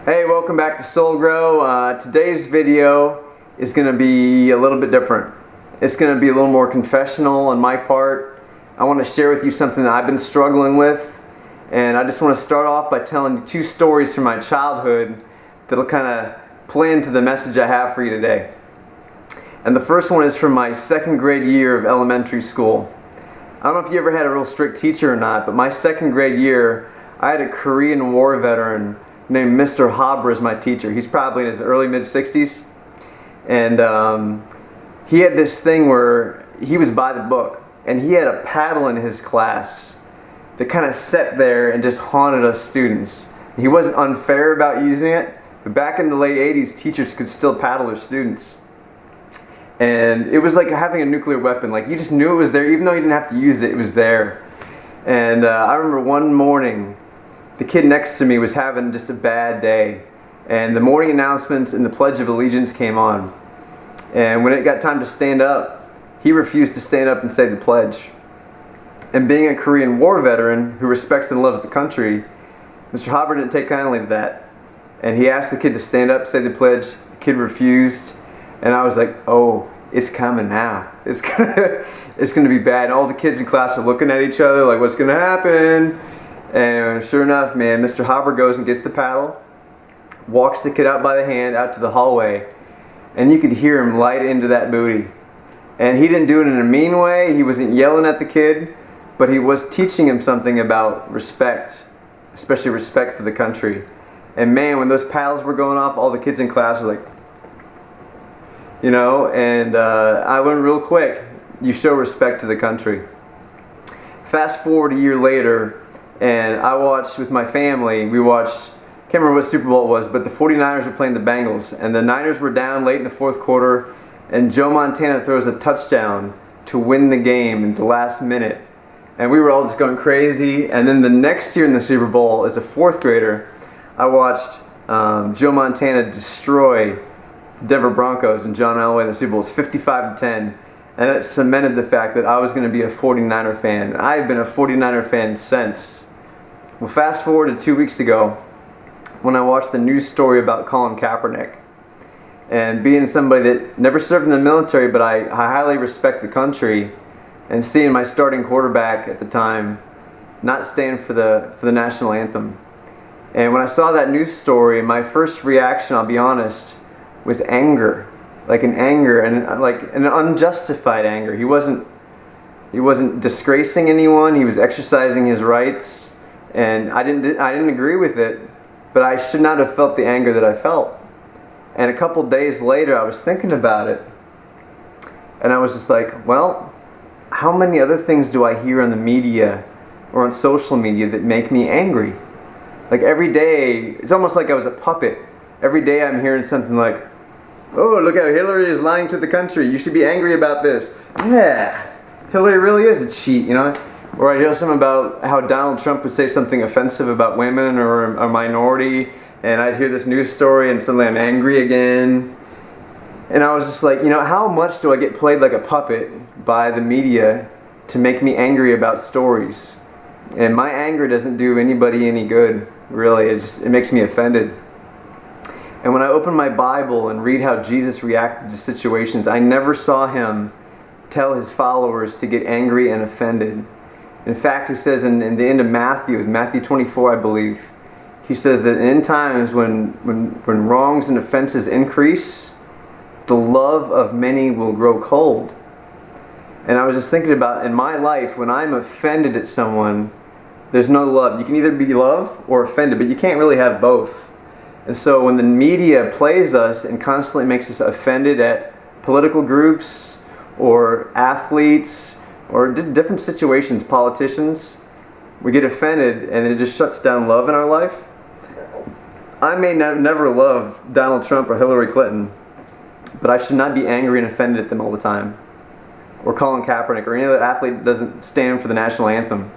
Hey, welcome back to Soul Grow. Today's video is going to be a little bit different. It's going to be a little more confessional on my part. I want to share with you something that I've been struggling with, and I just want to start off by telling you two stories from my childhood that'll kind of play into the message I have for you today. And the first one is from my second grade year of elementary school. I don't know if you ever had a real strict teacher or not, but my second grade year, I had a Korean War veteran named Mr. Habra as my teacher. He's probably in his early mid-60s. And he had this thing where he was by the book, and he had a paddle in his class that kind of sat there and just haunted us students. He wasn't unfair about using it, but back in the late 80s, teachers could still paddle their students. And it was like having a nuclear weapon. Like, you just knew it was there, even though you didn't have to use it, it was there. And I remember one morning, the kid next to me was having just a bad day, and the morning announcements and the Pledge of Allegiance came on. And when it got time to stand up, he refused to stand up and say the pledge. And being a Korean War veteran who respects and loves the country, Mr. Habra didn't take kindly to that. And he asked the kid to stand up, say the pledge. The kid refused. And I was like, oh, it's coming now. It's gonna be bad. And all the kids in class are looking at each other like, what's gonna happen? And sure enough, man, Mr. Habra goes and gets the paddle, walks the kid out by the hand out to the hallway, and you could hear him light into that booty. And he didn't do it in a mean way. He wasn't yelling at the kid, but he was teaching him something about respect, especially respect for the country. And man, when those paddles were going off, all the kids in class were like, you know, and I learned real quick, you show respect to the country. Fast forward a year later, and I watched with my family, we watched, can't remember what Super Bowl it was, but the 49ers were playing the Bengals, and the Niners were down late in the fourth quarter, and Joe Montana throws a touchdown to win the game in the last minute. And we were all just going crazy. And then the next year in the Super Bowl, as a fourth grader, I watched Joe Montana destroy the Denver Broncos and John Elway in the Super Bowl. It was 55-10. And it cemented the fact that I was going to be a 49er fan. I've been a 49er fan since. Well, fast forward to 2 weeks ago when I watched the news story about Colin Kaepernick. And being somebody that never served in the military, but I highly respect the country, and seeing my starting quarterback at the time not stand for the national anthem. And when I saw that news story, my first reaction, I'll be honest, was anger. Like an anger, and like an unjustified anger. He wasn't disgracing anyone. He was exercising his rights, and I didn't agree with it, but I should not have felt the anger that I felt. And a couple days later, I was thinking about it, and I was just like, well, how many other things do I hear on the media or on social media that make me angry? Like every day, it's almost like I was a puppet. Every day I'm hearing something like, oh, look how Hillary is lying to the country. You should be angry about this. Yeah, Hillary really is a cheat, you know? Or I hear something about how Donald Trump would say something offensive about women or a minority, and I'd hear this news story and suddenly I'm angry again. And I was just like, you know, how much do I get played like a puppet by the media to make me angry about stories? And my anger doesn't do anybody any good, really. It makes me offended. And when I open my Bible and read how Jesus reacted to situations, I never saw him tell his followers to get angry and offended. In fact, he says in the end of Matthew 24, I believe, he says that in times when wrongs and offenses increase, the love of many will grow cold. And I was just thinking about, in my life, when I'm offended at someone, there's no love. You can either be loved or offended, but you can't really have both. And so when the media plays us and constantly makes us offended at political groups or athletes or different situations, politicians, we get offended and it just shuts down love in our life. I may never love Donald Trump or Hillary Clinton, but I should not be angry and offended at them all the time. Or Colin Kaepernick or any other athlete that doesn't stand for the national anthem.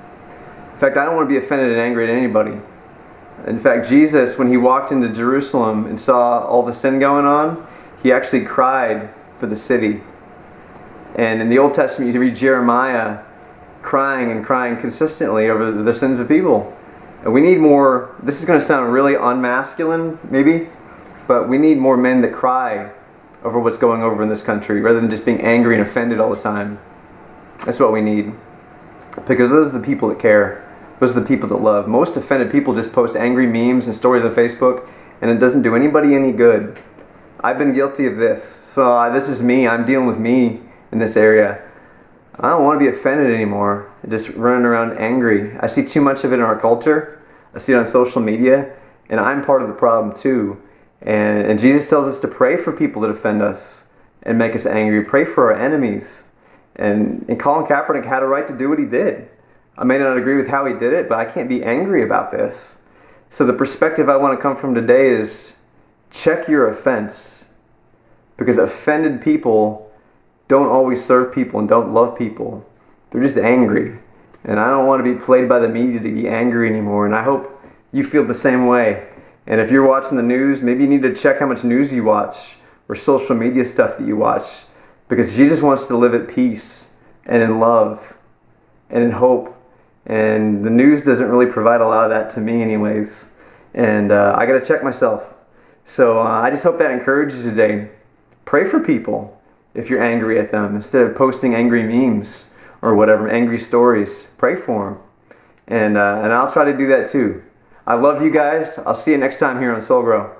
In fact, I don't want to be offended and angry at anybody. In fact, Jesus, when he walked into Jerusalem and saw all the sin going on, he actually cried for the city. And in the Old Testament, you read Jeremiah crying and crying consistently over the sins of people. And we need more, this is going to sound really unmasculine, maybe, but we need more men that cry over what's going over in this country rather than just being angry and offended all the time. That's what we need. Because those are the people that care. Those are the people that love. Most offended people just post angry memes and stories on Facebook, and it doesn't do anybody any good. I've been guilty of this. So this is me. I'm dealing with me in this area. I don't want to be offended anymore. Just running around angry. I see too much of it in our culture. I see it on social media, and I'm part of the problem too. And Jesus tells us to pray for people that offend us and make us angry. Pray for our enemies. And Colin Kaepernick had a right to do what he did. I may not agree with how he did it, but I can't be angry about this. So the perspective I want to come from today is check your offense. Because offended people don't always serve people and don't love people. They're just angry. And I don't want to be played by the media to be angry anymore. And I hope you feel the same way. And if you're watching the news, maybe you need to check how much news you watch or social media stuff that you watch. Because Jesus wants to live at peace and in love and in hope. And the news doesn't really provide a lot of that to me anyways. And I got to check myself. So I just hope that encourages you today. Pray for people if you're angry at them. Instead of posting angry memes or whatever, angry stories, pray for them. And I'll try to do that too. I love you guys. I'll see you next time here on Soul Grow.